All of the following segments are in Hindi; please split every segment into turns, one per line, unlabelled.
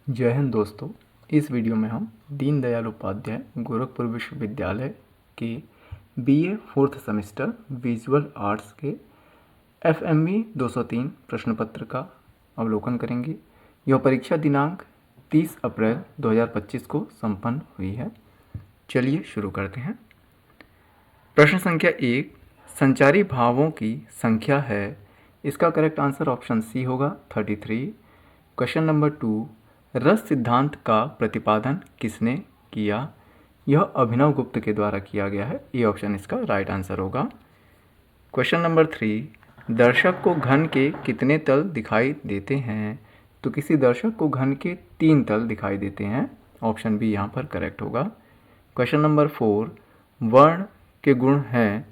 जय हिंद दोस्तों। इस वीडियो में हम दीनदयाल उपाध्याय गोरखपुर विश्वविद्यालय के BA fourth semester visual arts के FME 203 प्रश्न पत्र का अवलोकन करेंगे। यह परीक्षा दिनांक 30 अप्रैल 2025 को संपन्न हुई है। चलिए शुरू करते हैं। प्रश्न संख्या 1 संचारी भावों की संख्या है। इसका करेक्ट आंसर ऑप्शन सी होगा 33। क्वेश्चन नंबर 2 रस सिद्धांत का प्रतिपादन किसने किया? यह अभिनव गुप्त के द्वारा किया गया है। ये ऑप्शन इसका राइट आंसर होगा। क्वेश्चन नंबर 3 दर्शक को घन के कितने तल दिखाई देते हैं? तो किसी दर्शक को घन के 3 तल दिखाई देते हैं। ऑप्शन बी यहाँ पर करेक्ट होगा। क्वेश्चन नंबर 4 वर्ण के गुण हैं।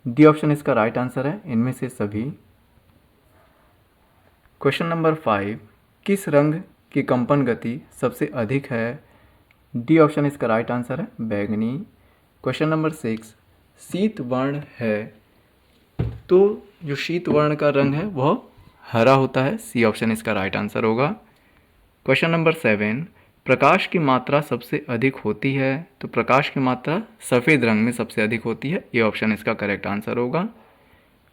डी ऑप्शन इसका राइट आंसर है, इनमें से सभी। क्वेश्चन नंबर 5 किस रंग की कंपन गति सबसे अधिक है? डी ऑप्शन इसका राइट आंसर है, बैंगनी। क्वेश्चन नंबर 6 शीत वर्ण है, तो जो शीत वर्ण का रंग है वह हरा होता है। सी ऑप्शन इसका राइट आंसर होगा। क्वेश्चन नंबर 7 प्रकाश की मात्रा सबसे अधिक होती है, तो प्रकाश की मात्रा सफ़ेद रंग में सबसे अधिक होती है। ये ऑप्शन इसका करेक्ट आंसर होगा।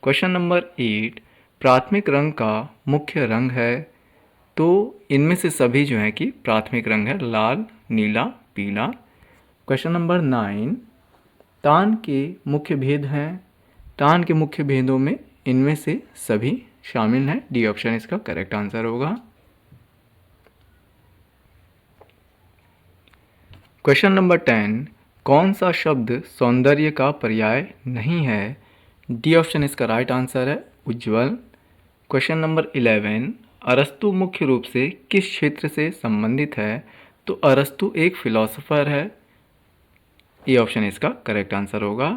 क्वेश्चन नंबर 8 प्राथमिक रंग का मुख्य रंग है, तो इनमें से सभी जो है कि प्राथमिक रंग है, लाल, नीला, पीला। क्वेश्चन नंबर 9 तान के मुख्य भेद हैं। तान के मुख्य भेदों में इनमें से सभी शामिल हैं। डी ऑप्शन इसका करेक्ट आंसर होगा। क्वेश्चन नंबर 10 कौन सा शब्द सौंदर्य का पर्याय नहीं है? डी ऑप्शन इसका राइट आंसर है, उज्ज्वल। क्वेश्चन नंबर 11 अरस्तु मुख्य रूप से किस क्षेत्र से संबंधित है? तो अरस्तु एक फिलोसोफर है। ये ऑप्शन इसका करेक्ट आंसर होगा।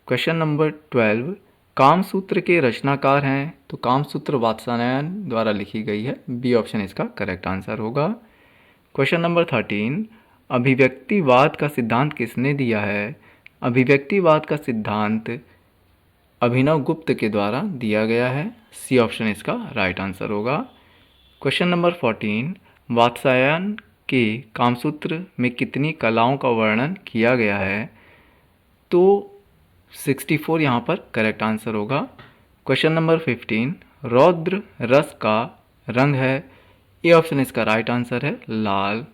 क्वेश्चन नंबर 12 कामसूत्र के रचनाकार हैं, तो कामसूत्र वात्स्यायन द्वारा लिखी गई है। बी ऑप्शन इसका करेक्ट आंसर होगा। क्वेश्चन नंबर 13 अभिव्यक्तिवाद का सिद्धांत किसने दिया है? अभिव्यक्तिवाद का सिद्धांत अभिनव गुप्त के द्वारा दिया गया है। सी ऑप्शन इसका राइट आंसर होगा। क्वेश्चन नंबर 14 वात्स्यायन के कामसूत्र में कितनी कलाओं का वर्णन किया गया है? तो 64 यहाँ पर करेक्ट आंसर होगा। क्वेश्चन नंबर 15 रौद्र रस का रंग है। ए ऑप्शन इसका राइट आंसर है, लाल।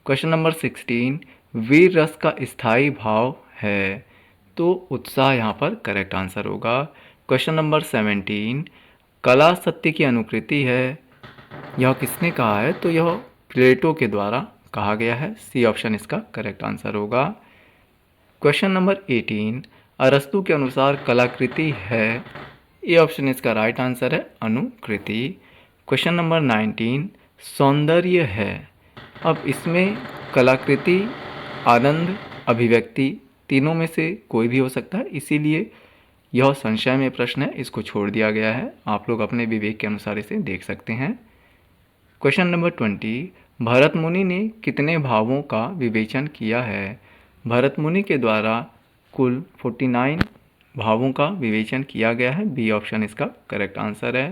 क्वेश्चन नंबर 16 वीर रस का स्थायी भाव है, तो उत्साह यहाँ पर करेक्ट आंसर होगा। क्वेश्चन नंबर 17 कला सत्य की अनुकृति है, यह किसने कहा है? तो यह प्लेटो के द्वारा कहा गया है। सी ऑप्शन इसका करेक्ट आंसर होगा। क्वेश्चन नंबर 18 अरस्तु के अनुसार कलाकृति है। ए ऑप्शन इसका राइट आंसर है, अनुकृति। क्वेश्चन नंबर 19 सौंदर्य है। अब इसमें कलाकृति, आनंद, अभिव्यक्ति तीनों में से कोई भी हो सकता है, इसीलिए यह संशय में प्रश्न है, इसको छोड़ दिया गया है। आप लोग अपने विवेक के अनुसार इसे देख सकते हैं। क्वेश्चन नंबर 20 भरत मुनि ने कितने भावों का विवेचन किया है? भरत मुनि के द्वारा कुल 49 भावों का विवेचन किया गया है। बी ऑप्शन इसका करेक्ट आंसर है।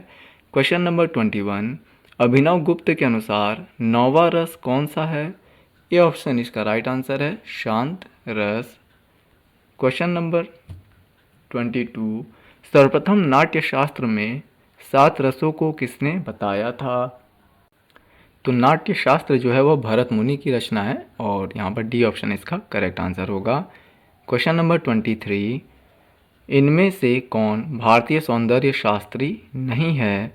क्वेश्चन नंबर 21 अभिनव गुप्त के अनुसार नौवां रस कौन सा है? ये ऑप्शन इसका राइट आंसर है, शांत रस। क्वेश्चन नंबर 22 सर्वप्रथम नाट्य शास्त्र में 7 रसों को किसने बताया था? तो नाट्य शास्त्र जो है वह भरत मुनि की रचना है, और यहाँ पर डी ऑप्शन इसका करेक्ट आंसर होगा। क्वेश्चन नंबर 23 इनमें से कौन भारतीय सौंदर्य शास्त्री नहीं है?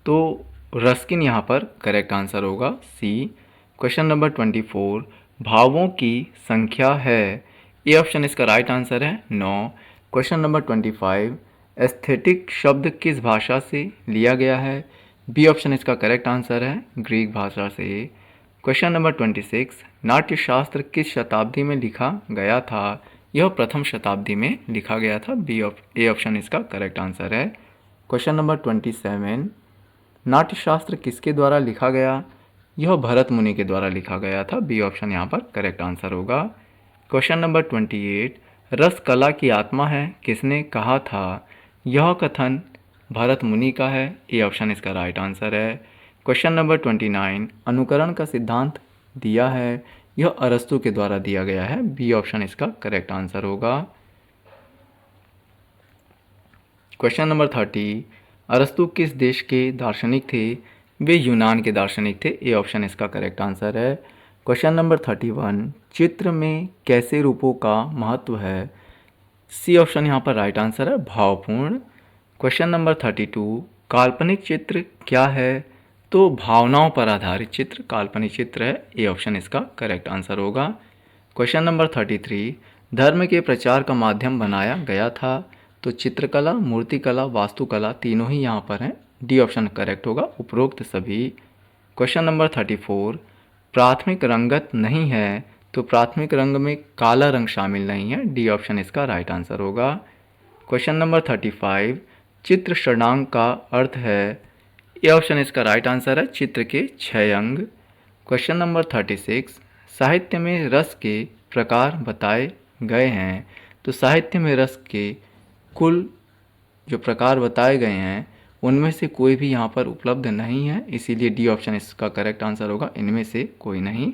तो रस्किन यहाँ पर करेक्ट आंसर होगा, सी। क्वेश्चन नंबर 24 भावों की संख्या है। ए ऑप्शन इसका राइट आंसर है, 9। क्वेश्चन नंबर 25 एस्थेटिक शब्द किस भाषा से लिया गया है? बी ऑप्शन इसका करेक्ट आंसर है, ग्रीक भाषा से। क्वेश्चन नंबर 26 नाट्यशास्त्र किस शताब्दी में लिखा गया था? यह प्रथम शताब्दी में लिखा गया था। ए ऑप्शन इसका करेक्ट आंसर है। क्वेश्चन नंबर 27 नाट्यशास्त्र किसके द्वारा लिखा गया? यह भरत मुनि के द्वारा लिखा गया था। बी ऑप्शन यहाँ पर करेक्ट आंसर होगा। क्वेश्चन नंबर 28 रस कला की आत्मा है, किसने कहा था? यह कथन भरत मुनि का है। ए ऑप्शन इसका राइट आंसर है। क्वेश्चन नंबर 29, अनुकरण का सिद्धांत दिया है, यह अरस्तु के द्वारा दिया गया है। बी ऑप्शन इसका करेक्ट आंसर होगा। क्वेश्चन नंबर 30, अरस्तु किस देश के दार्शनिक थे? वे यूनान के दार्शनिक थे। ए ऑप्शन इसका करेक्ट आंसर है। क्वेश्चन नंबर 31, चित्र में कैसे रूपों का महत्व है? सी ऑप्शन यहाँ पर राइट आंसर है, भावपूर्ण। क्वेश्चन नंबर 32, काल्पनिक चित्र क्या है? तो भावनाओं पर आधारित चित्र काल्पनिक चित्र है। ए ऑप्शन इसका करेक्ट आंसर होगा। क्वेश्चन नंबर 33, धर्म के प्रचार का माध्यम बनाया गया था? तो चित्रकला, मूर्तिकला, वास्तुकला तीनों ही यहाँ पर हैं। डी ऑप्शन करेक्ट होगा, उपरोक्त सभी। क्वेश्चन नंबर 34, प्राथमिक रंगत नहीं है, तो प्राथमिक रंग में काला रंग शामिल नहीं है। डी ऑप्शन इसका राइट आंसर होगा। क्वेश्चन नंबर 35, चित्र षडांग का अर्थ है? ए ऑप्शन इसका राइट आंसर है, चित्र के 6 अंग। क्वेश्चन नंबर 36, साहित्य में रस के प्रकार बताए गए हैं? तो साहित्य में रस के कुल जो प्रकार बताए गए हैं उनमें से कोई भी यहाँ पर उपलब्ध नहीं है, इसीलिए डी ऑप्शन इसका करेक्ट आंसर होगा, इनमें से कोई नहीं।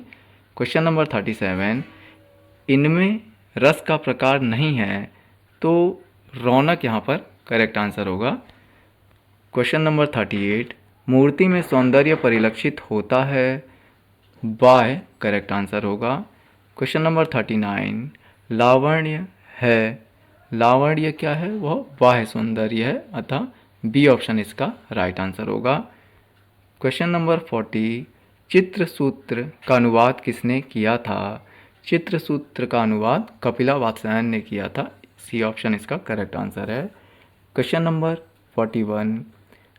क्वेश्चन नंबर 37, इनमें रस का प्रकार नहीं है, तो रौनक यहाँ पर करेक्ट आंसर होगा। क्वेश्चन नंबर 38, मूर्ति में सौंदर्य परिलक्षित होता है? बाय करेक्ट आंसर होगा। क्वेश्चन नंबर 39, लावण्य है, लावण्य क्या है? वह बाह्य सौंदर्य है, अतः बी ऑप्शन इसका राइट आंसर होगा। क्वेश्चन नंबर 40, चित्र सूत्र का अनुवाद किसने किया था? चित्र सूत्र का अनुवाद कपिला वात्स्यायन ने किया था। सी ऑप्शन इसका करेक्ट आंसर है। क्वेश्चन नंबर 41,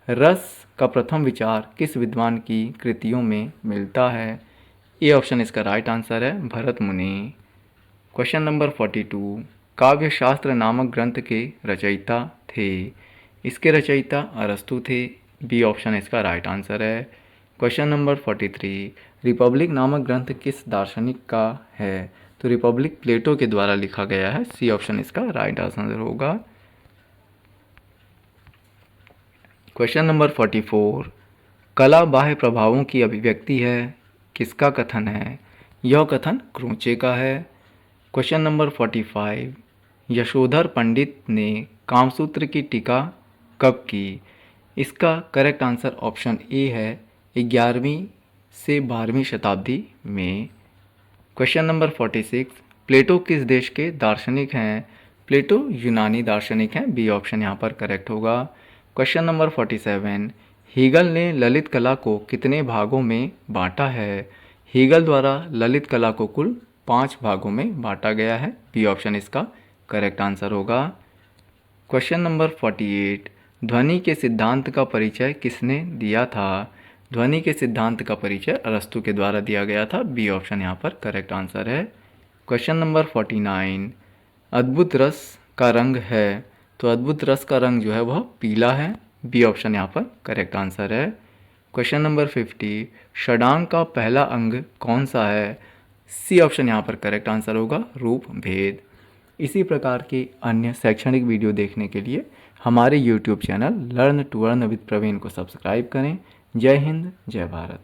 रस का प्रथम विचार किस विद्वान की कृतियों में मिलता है? ए ऑप्शन इसका राइट आंसर है, भरत मुनि। क्वेश्चन नंबर 42, काव्यशास्त्र नामक ग्रंथ के रचयिता थे? इसके रचयिता अरस्तु थे। बी ऑप्शन इसका राइट आंसर है। क्वेश्चन नंबर 43, रिपब्लिक नामक ग्रंथ किस दार्शनिक का है? तो रिपब्लिक प्लेटो के द्वारा लिखा गया है। सी ऑप्शन इसका राइट आंसर होगा। क्वेश्चन नंबर 44, कला बाह्य प्रभावों की अभिव्यक्ति है, किसका कथन है? यह कथन क्रूचे का है। क्वेश्चन नंबर 45, यशोधर पंडित ने कामसूत्र की टीका कब की? इसका करेक्ट आंसर ऑप्शन ए है, 11वीं से 12वीं शताब्दी में। क्वेश्चन नंबर 46, प्लेटो किस देश के दार्शनिक हैं? प्लेटो यूनानी दार्शनिक हैं। बी ऑप्शन यहाँ पर करेक्ट होगा। क्वेश्चन नंबर 47, हीगल ने ललित कला को कितने भागों में बांटा है? हीगल द्वारा ललित कला को कुल 5 भागों में बांटा गया है। बी ऑप्शन इसका करेक्ट आंसर होगा। क्वेश्चन नंबर 48, ध्वनि के सिद्धांत का परिचय किसने दिया था? ध्वनि के सिद्धांत का परिचय अरस्तु के द्वारा दिया गया था। बी ऑप्शन यहाँ पर करेक्ट आंसर है। क्वेश्चन नंबर 49, अद्भुत रस का रंग है, तो अद्भुत रस का रंग जो है वह पीला है। बी ऑप्शन यहाँ पर करेक्ट आंसर है। क्वेश्चन नंबर 50, षडांग का पहला अंग कौन सा है? सी ऑप्शन यहाँ पर करेक्ट आंसर होगा, रूप भेद। इसी प्रकार के अन्य शैक्षणिक वीडियो देखने के लिए हमारे YouTube channel learn to earn with Praveen को सब्सक्राइब करें। जय हिंद, जय भारत।